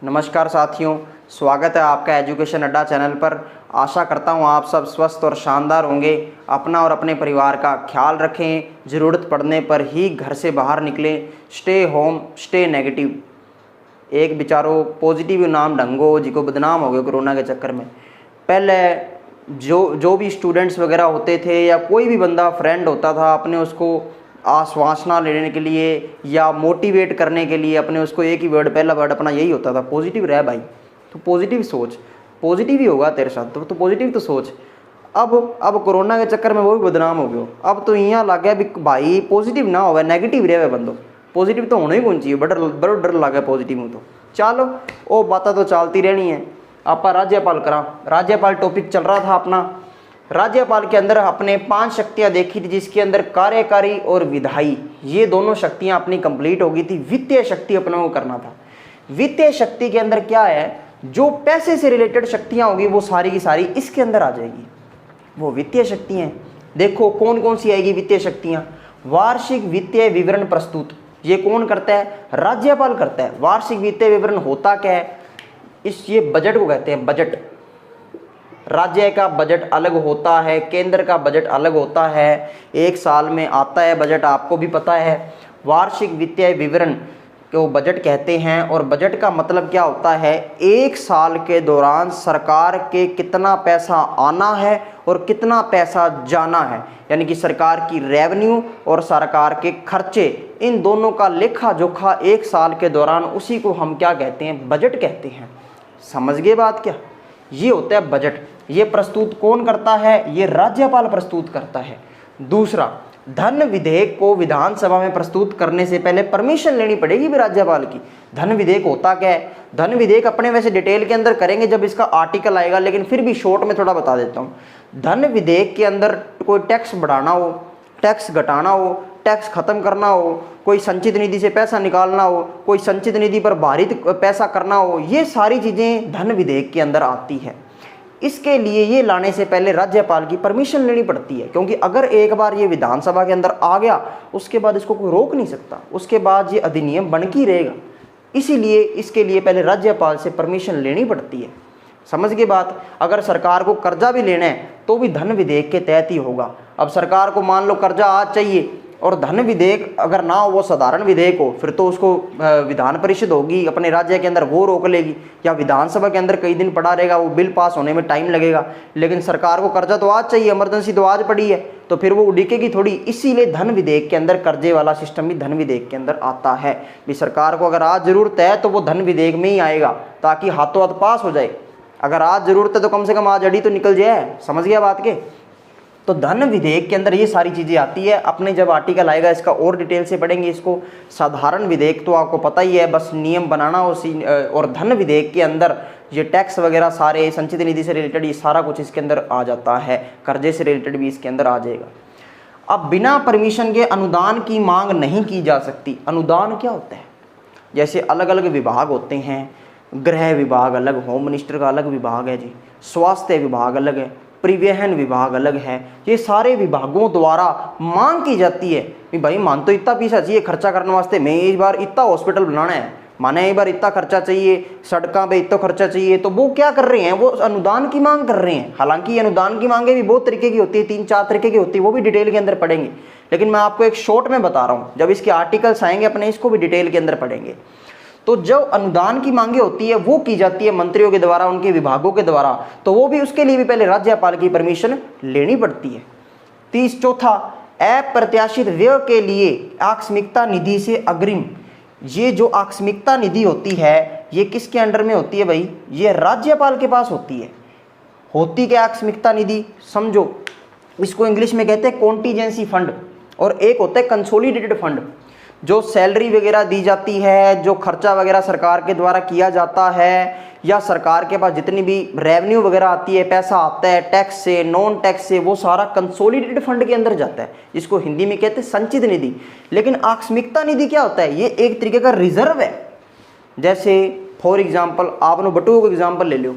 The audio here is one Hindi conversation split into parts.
नमस्कार साथियों, स्वागत है आपका एजुकेशन अड्डा चैनल पर। आशा करता हूँ आप सब स्वस्थ और शानदार होंगे। अपना और अपने परिवार का ख्याल रखें। ज़रूरत पड़ने पर ही घर से बाहर निकलें। Stay home, stay negative. एक बेचारो पॉजिटिव नाम ढंगो जिको बदनाम हो गए कोरोना के चक्कर में। पहले जो भी स्टूडेंट्स वगैरह होते थे या कोई भी बंदा फ्रेंड होता था, अपने उसको आश्वासना लेने के लिए या मोटिवेट करने के लिए अपने उसको एक ही वर्ड, पहला वर्ड अपना यही होता था, पॉजिटिव रह भाई। तो पॉजिटिव सोच, पॉजिटिव ही होगा तेरे साथ, तो पॉजिटिव तो सोच। अब कोरोना के चक्कर में वो भी बदनाम हो गयो। अब तो यहाँ लग गया भी भाई पॉजिटिव ना हो, नेगेटिव रहे बंदो। पॉजिटिव तो होना ही कौन चाहिए, बड़ा डर लग गया पॉजिटिव में। तो चलो वो बातें तो चलती रहनी है। आप राज्यपाल करा, राज्यपाल टॉपिक चल रहा था अपना। राज्यपाल के अंदर अपने 5 शक्तियां देखी थी, जिसके अंदर कार्यकारी और विधायी ये दोनों शक्तियां अपनी कंप्लीट हो गई थी। वित्तीय शक्ति अपने को करना था। वित्तीय शक्ति के अंदर क्या है, जो पैसे से रिलेटेड शक्तियां होगी वो सारी की सारी इसके अंदर आ जाएगी। वो वित्तीय शक्तियां देखो कौन कौन सी आएगी वित्तीय शक्तियां। वार्षिक वित्तीय विवरण प्रस्तुत, ये कौन करता है? राज्यपाल करता है। वार्षिक वित्तीय विवरण होता क्या है? ये बजट को कहते हैं बजट। राज्य का बजट अलग होता है, केंद्र का बजट अलग होता है। एक साल में आता है बजट, आपको भी पता है। वार्षिक वित्तीय विवरण को बजट कहते हैं। और बजट का मतलब क्या होता है? एक साल के दौरान सरकार के कितना पैसा आना है और कितना पैसा जाना है, यानी कि सरकार की रेवेन्यू और सरकार के खर्चे, इन दोनों का लेखा जोखा एक साल के दौरान, उसी को हम क्या कहते हैं? बजट कहते हैं। समझ गए बात क्या? ये होता है बजट। ये प्रस्तुत कौन करता है? ये राज्यपाल प्रस्तुत करता है। दूसरा, धन विधेयक को विधानसभा में प्रस्तुत करने से पहले परमिशन लेनी पड़ेगी भी राज्यपाल की। धन विधेयक होता क्या है? धन विधेयक अपने वैसे डिटेल के अंदर करेंगे जब इसका आर्टिकल आएगा, लेकिन फिर भी शॉर्ट में थोड़ा बता देता हूँ। धन विधेयक के अंदर कोई टैक्स बढ़ाना हो, टैक्स घटाना हो, टैक्स खत्म करना हो, कोई संचित निधि से पैसा निकालना हो, कोई संचित निधि पर भारित पैसा करना हो, ये सारी चीज़ें धन विधेयक के अंदर आती है। इसके लिए ये लाने से पहले राज्यपाल की परमिशन लेनी पड़ती है, क्योंकि अगर एक बार ये विधानसभा के अंदर आ गया उसके बाद इसको कोई रोक नहीं सकता, उसके बाद ये अधिनियम बन के रहेगा। इसीलिए इसके लिए पहले राज्यपाल से परमिशन लेनी पड़ती है। समझ गए बात? अगर सरकार को कर्जा भी लेना है तो भी धन विधेयक के तहत ही होगा। अब सरकार को मान लो कर्जा आज चाहिए और धन विधेयक अगर ना हो, वो साधारण विधेयक हो, फिर तो उसको विधान परिषद होगी अपने राज्य के अंदर, वो रोक लेगी, या विधानसभा के अंदर कई दिन पड़ा रहेगा, वो बिल पास होने में टाइम लगेगा। लेकिन सरकार को कर्जा तो आज चाहिए, इमरजेंसी तो आज पड़ी है, तो फिर वो उड़ीकेगी थोड़ी। इसीलिए धन विधेयक के अंदर कर्जे वाला सिस्टम भी धन विधेयक के अंदर आता है। भी सरकार को अगर आज जरूरत है तो वो धन विधेयक में ही आएगा, ताकि हाथों हाथ पास हो जाए। अगर आज जरूरत है तो कम से कम आज अड़ी तो निकल जाए। समझ गया बात के? तो धन विधेयक के अंदर ये सारी चीज़ें आती है। अपने जब आर्टिकल आएगा इसका और डिटेल से पढ़ेंगे इसको। साधारण विधेयक तो आपको पता ही है, बस नियम बनाना उसी। और धन विधेयक के अंदर ये टैक्स वगैरह सारे, संचित निधि से रिलेटेड ये सारा कुछ इसके अंदर आ जाता है। कर्जे से रिलेटेड भी इसके अंदर आ जाएगा। अब बिना परमिशन के अनुदान की मांग नहीं की जा सकती। अनुदान क्या होता है? जैसे अलग अलग विभाग होते हैं, गृह विभाग अलग, होम मिनिस्टर का अलग विभाग है जी, स्वास्थ्य विभाग अलग है, परिवहन विभाग अलग है। ये सारे विभागों द्वारा मांग की जाती है कि भाई मान तो इतना पैसा चाहिए खर्चा करने वास्ते, मैं इस बार इतना हॉस्पिटल बनाना है, माने एक बार इतना खर्चा चाहिए, सड़कों पे इतना खर्चा चाहिए। तो वो क्या कर रहे हैं? वो अनुदान की मांग कर रहे हैं। हालांकि अनुदान की मांगे भी बहुत तरीके की होती है, 3-4 तरीके की होती है, वो भी डिटेल के अंदर पढ़ेंगे। लेकिन मैं आपको एक शॉर्ट में बता रहा हूँ, जब इसके आर्टिकल्स आएंगे अपने इसको भी डिटेल के अंदर पढ़ेंगे। तो जो अनुदान की मांगे होती है वो की जाती है मंत्रियों के द्वारा, उनके विभागों के द्वारा। तो वो भी उसके लिए भी पहले राज्यपाल की परमिशन लेनी पड़ती है। चौथा, अप्रत्याशित व्यय के लिए आकस्मिकता निधि से अग्रिम। ये जो आकस्मिकता निधि होती है ये किसके अंडर में होती है भाई? ये राज्यपाल के पास होती है। होती क्या आकस्मिकता निधि? समझो, इसको इंग्लिश में कहते हैं कॉन्टीजेंसी फंड, और एक होता है कंसोलिडेटेड फंड। जो सैलरी वगैरह दी जाती है, जो खर्चा वगैरह सरकार के द्वारा किया जाता है, या सरकार के पास जितनी भी रेवेन्यू वगैरह आती है, पैसा आता है टैक्स से, नॉन टैक्स से, वो सारा कंसोलिडेटेड फंड के अंदर जाता है, जिसको हिंदी में कहते हैं संचित निधि। लेकिन आकस्मिकता निधि क्या होता है? ये एक तरीके का रिजर्व है। जैसे फॉर एग्जाम्पल आपने बटुओं को एग्जाम्पल ले लो।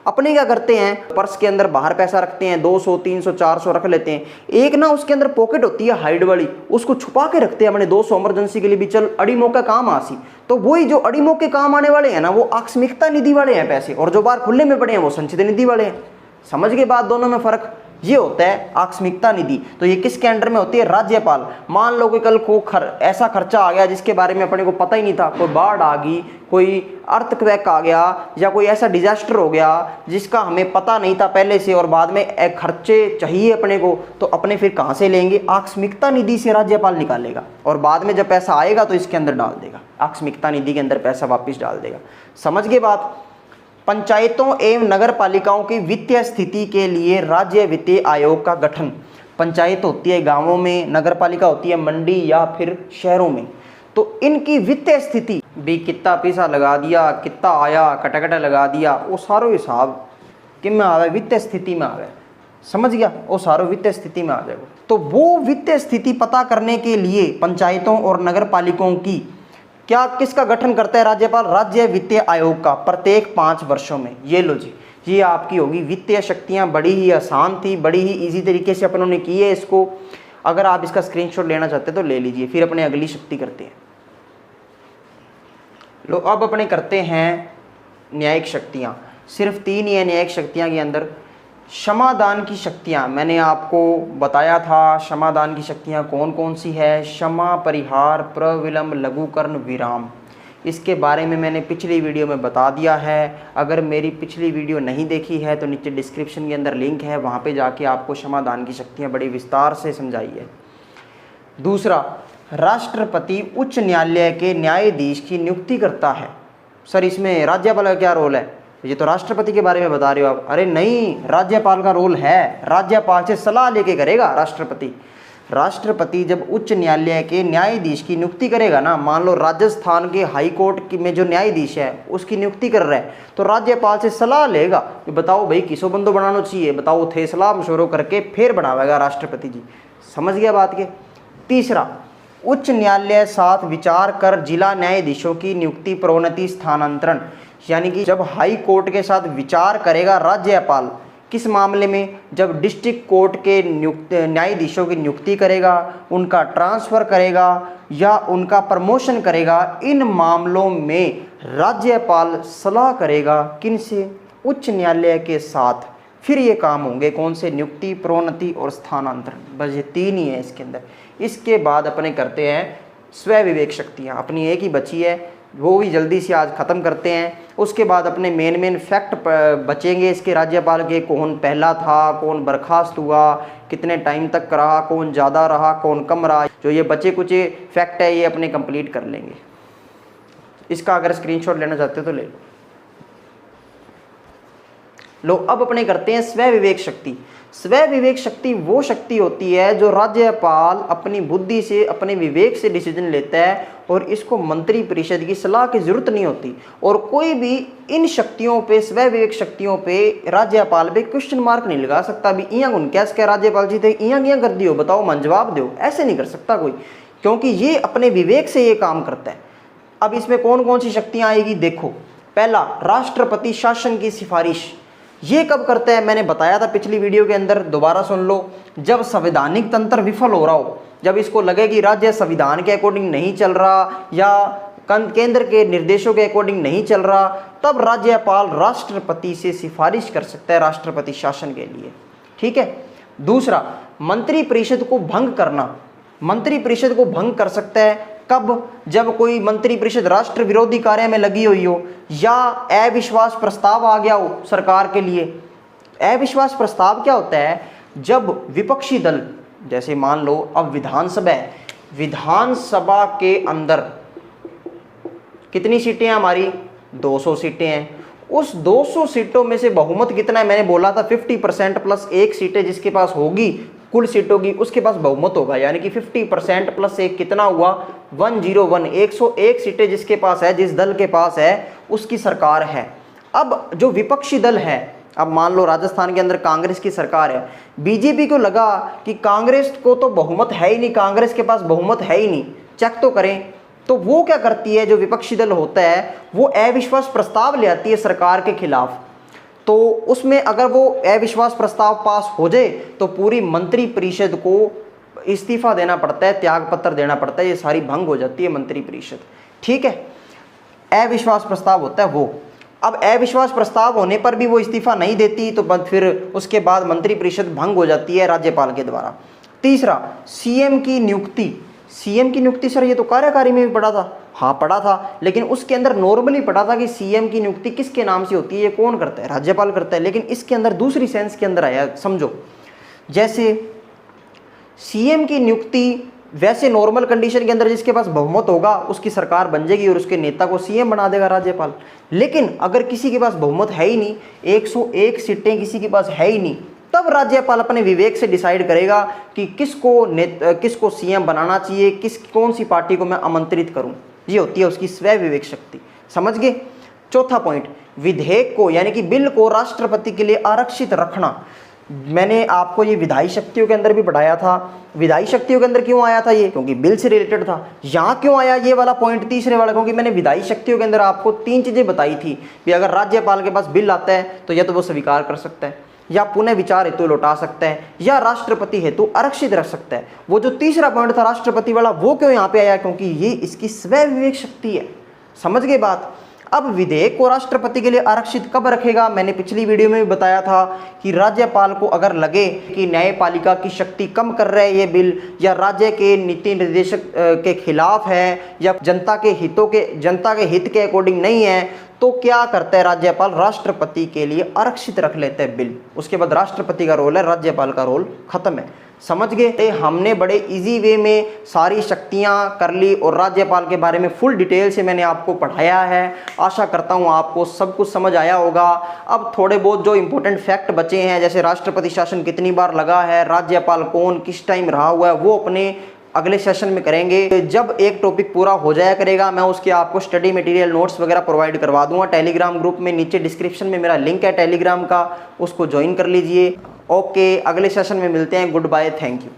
अपने क्या करते हैं, पर्स के अंदर बाहर पैसा रखते हैं, 200 300 400 रख लेते हैं। एक ना उसके अंदर पॉकेट होती है हाइड वाली, उसको छुपा के रखते हैं अपने 200 इमरजेंसी के लिए भी, चल अड़ी मौका काम आसी। तो वही जो अड़ी मौके काम आने वाले हैं ना, वो आकस्मिकता निधि वाले हैं पैसे, और जो बाहर खुले में पड़े हैं वो संचित निधि वाले हैं। समझ गए बात, दोनों में फर्क ये होता है। आकस्मिकता निधि तो ये किसके अंडर में होती है, राज्यपाल। मान लो कि कल को ऐसा खर्चा आ गया जिसके बारे में अपने को पता ही नहीं था, कोई बाढ़ आ गई, कोई अर्थक्वेक आ गया, या कोई ऐसा डिजास्टर हो गया जिसका हमें पता नहीं था पहले से, और बाद में खर्चे चाहिए अपने को, तो अपने फिर कहाँ से लेंगे, आकस्मिकता निधि से राज्यपाल निकालेगा, और बाद में जब पैसा आएगा तो इसके अंदर डाल देगा, आकस्मिकता निधि के अंदर पैसा वापिस डाल देगा। समझ गए बात। पंचायतों एवं नगर पालिकाओं की वित्तीय स्थिति के लिए राज्य वित्तीय आयोग का गठन। पंचायत होती है गांवों में, नगर पालिका होती है मंडी या फिर शहरों में। तो इनकी वित्तीय स्थिति भी कितना पैसा लगा दिया, कितना आया, कटा लगा दिया, वो सारो हिसाब किन में आ गया, वित्तीय स्थिति में आ गया। समझ गया, वो सारो वित्तीय स्थिति में आ जाएगा। तो वो वित्तीय स्थिति पता करने के लिए पंचायतों और नगर पालिकाओं की क्या किसका गठन करता है राज्यपाल, राज्य वित्तीय आयोग का, प्रत्येक 5 वर्षों में। ये लो जी, ये आपकी होगी वित्तीय शक्तियां। बड़ी ही आसान थी, बड़ी ही इजी तरीके से अपनों ने की है इसको। अगर आप इसका स्क्रीनशॉट लेना चाहते हैं तो ले लीजिए, फिर अपने अगली शक्ति करते हैं। लो अब अपने करते हैं न्यायिक शक्तियां। सिर्फ 3 ही है न्यायिक शक्तियां के अंदर। क्षमादान की शक्तियां मैंने आपको बताया था, क्षमादान की शक्तियां कौन कौन सी है, क्षमा, परिहार, प्रविलंब, लघुकरण, विराम। इसके बारे में मैंने पिछली वीडियो में बता दिया है। अगर मेरी पिछली वीडियो नहीं देखी है तो नीचे डिस्क्रिप्शन के अंदर लिंक है, वहाँ पे जाके आपको क्षमादान की शक्तियाँ बड़ी विस्तार से समझाई है। दूसरा, राष्ट्रपति उच्च न्यायालय के न्यायाधीश की नियुक्ति करता है। सर इसमें राज्यपाल का क्या रोल है, ये तो राष्ट्रपति के बारे में बता रहे हो आप। अरे नहीं, राज्यपाल का रोल है, राज्यपाल से सलाह लेके करेगा राष्ट्रपति। राष्ट्रपति जब उच्च न्यायालय के न्यायाधीश की नियुक्ति करेगा ना, मान लो राजस्थान के हाई कोर्ट में जो न्यायाधीश है उसकी नियुक्ति कर रहा है, तो राज्यपाल से सलाह लेगा कि बताओ भाई किसो बंदो बनाना चाहिए, बताओ थे सलाह मशवरों करके फिर बनावेगा राष्ट्रपति जी। समझ गया बात के। तीसरा, उच्च न्यायालय साथ विचार कर जिला न्यायाधीशों की नियुक्ति, प्रोन्नति, स्थानांतरण, यानी कि जब हाई कोर्ट के साथ विचार करेगा राज्यपाल, किस मामले में, जब डिस्ट्रिक्ट कोर्ट के न्यायाधीशों की नियुक्ति करेगा, उनका ट्रांसफ़र करेगा या उनका प्रमोशन करेगा, इन मामलों में राज्यपाल सलाह करेगा किनसे, उच्च न्यायालय के साथ। फिर ये काम होंगे कौन से, नियुक्ति, प्रोन्नति और स्थानांतरण। बस ये 3 ही है इसके अंदर। इसके बाद अपने करते हैं स्व विवेक शक्तियाँ। अपनी एक ही बची है, वो भी जल्दी से आज ख़त्म करते हैं। उसके बाद अपने मेन फैक्ट बचेंगे इसके राज्यपाल के, कौन पहला था, कौन बर्खास्त हुआ, कितने टाइम तक रहा, कौन ज़्यादा रहा, कौन कम रहा। जो ये बचे कुछ फैक्ट है ये अपने कंप्लीट कर लेंगे। इसका अगर स्क्रीनशॉट लेना चाहते हो तो ले लो। लो अब अपने करते हैं स्व विवेक शक्ति। स्व विवेक शक्ति वो शक्ति होती है जो राज्यपाल अपनी बुद्धि से, अपने विवेक से डिसीजन लेता है, और इसको मंत्री परिषद की सलाह की जरूरत नहीं होती। और कोई भी इन शक्तियों पे, स्व विवेक शक्तियों पे राज्यपाल पे क्वेश्चन मार्क नहीं लगा सकता। भी इयां उन कैसे क्या राज्यपाल जी थे, इयां कर दियो, बताओ मन जवाब दो, ऐसे नहीं कर सकता कोई, क्योंकि ये अपने विवेक से ये काम करता है। अब इसमें कौन कौन सी शक्तियाँ आएगी देखो। पहला, राष्ट्रपति शासन की सिफारिश। ये कब करता है, मैंने बताया था पिछली वीडियो के अंदर, दोबारा सुन लो। जब संवैधानिक तंत्र विफल हो रहा हो, जब इसको लगे कि राज्य संविधान के अकॉर्डिंग नहीं चल रहा या केंद्र के निर्देशों के अकॉर्डिंग नहीं चल रहा, तब राज्यपाल राष्ट्रपति से सिफारिश कर सकता है राष्ट्रपति शासन के लिए। ठीक है। दूसरा, मंत्री परिषद को भंग करना। मंत्री परिषद को भंग कर सकता है कब, जब कोई मंत्री परिषद राष्ट्र विरोधी कार्य में लगी हुई हो या अविश्वास प्रस्ताव आ गया हो सरकार के लिए। अविश्वास प्रस्ताव क्या होता है, जब विपक्षी दल, जैसे मान लो अब विधानसभा है, विधानसभा के अंदर कितनी सीटें हैं हमारी, 200 सीटें हैं। उस 200 सीटों में से बहुमत कितना है, मैंने बोला था 50% प्लस 1 सीटें जिसके पास होगी कुल सीटों की, उसके पास बहुमत होगा, यानी कि 50% प्लस 1 कितना हुआ, 101, 101 सीटें जिसके पास है, जिस दल के पास है उसकी सरकार है। अब जो विपक्षी दल है, अब मान लो राजस्थान के अंदर कांग्रेस की सरकार है, बीजेपी को लगा कि कांग्रेस को तो बहुमत है ही नहीं, कांग्रेस के पास बहुमत है ही नहीं, चेक तो करें, तो वो क्या करती है, जो विपक्षी दल होता है वो अविश्वास प्रस्ताव ले आती है सरकार के खिलाफ। तो उसमें अगर वो अविश्वास प्रस्ताव पास हो जाए तो पूरी मंत्री परिषद को इस्तीफा देना पड़ता है, त्यागपत्र देना पड़ता है, ये सारी भंग हो जाती है मंत्री परिषद। ठीक है, अविश्वास प्रस्ताव होता है वो। अब अविश्वास प्रस्ताव होने पर भी वो इस्तीफा नहीं देती तो फिर उसके बाद मंत्री परिषद भंग हो जाती है राज्यपाल के द्वारा। तीसरा, सीएम की नियुक्ति। सीएम की नियुक्ति सर ये तो कार्यकारी में भी पढ़ा था, हाँ पढ़ा था, लेकिन उसके अंदर नॉर्मली पढ़ा था कि सीएम की नियुक्ति किसके नाम से होती है, ये कौन करता है, राज्यपाल करता है। लेकिन इसके अंदर दूसरी सेंस के अंदर आया, समझो, जैसे सीएम की नियुक्ति वैसे नॉर्मल कंडीशन के अंदर जिसके पास बहुमत होगा उसकी सरकार बन जाएगी और उसके नेता को सीएम बना देगा राज्यपाल। लेकिन अगर किसी के पास बहुमत है ही नहीं, 101 सीटें किसी के पास है ही नहीं, तब राज्यपाल अपने विवेक से डिसाइड करेगा कि किसको सीएम बनाना चाहिए, कौन सी पार्टी को मैं आमंत्रित करूं। ये होती है उसकी स्वयं विवेक शक्ति। समझ गए। चौथा पॉइंट, विधेयक को यानी कि बिल को राष्ट्रपति के लिए आरक्षित रखना। मैंने आपको ये विधायी शक्तियों के अंदर भी पढ़ाया था। विधायी शक्तियों के अंदर क्यों आया था ये, क्योंकि बिल से रिलेटेड था। यहाँ क्यों आया ये वाला पॉइंट, तीसरे वाला, क्योंकि मैंने विधायी शक्तियों के अंदर आपको 3 चीजें बताई थी कि अगर राज्यपाल के पास बिल आता है तो या तो वो स्वीकार कर सकता है, या पुनः विचार हेतु लौटा सकता है, या राष्ट्रपति हेतु आरक्षित रख सकता है। वो जो तीसरा पॉइंट था राष्ट्रपति वाला, वो क्यों यहाँ पे आया, क्योंकि ये इसकी स्वयं विवेक शक्ति है। समझ गए बात। अब विधेयक को राष्ट्रपति के लिए आरक्षित कब रखेगा, मैंने पिछली वीडियो में भी बताया था कि राज्यपाल को अगर लगे कि न्यायपालिका की शक्ति कम कर रहा है ये बिल, या राज्य के नीति निर्देशक के खिलाफ है, या जनता के हित के अकॉर्डिंग नहीं है, तो क्या करता है राज्यपाल, राष्ट्रपति के लिए आरक्षित रख लेते हैं बिल। उसके बाद राष्ट्रपति का रोल है, राज्यपाल का रोल खत्म है। समझ गए। हमने बड़े इजी वे में सारी शक्तियां कर ली और राज्यपाल के बारे में फुल डिटेल से मैंने आपको पढ़ाया है। आशा करता हूं आपको सब कुछ समझ आया होगा। अब थोड़े बहुत जो इंपॉर्टेंट फैक्ट बचे हैं, जैसे राष्ट्रपति शासन कितनी बार लगा है, राज्यपाल कौन किस टाइम रहा हुआ है, वो अपने अगले सेशन में करेंगे। जब एक टॉपिक पूरा हो जाया करेगा मैं उसके आपको स्टडी मटेरियल नोट्स वगैरह प्रोवाइड करवा दूंगा टेलीग्राम ग्रुप में। नीचे डिस्क्रिप्शन में मेरा लिंक है टेलीग्राम का, उसको ज्वाइन कर लीजिए। ओके, अगले सेशन में मिलते हैं। Goodbye, thank you.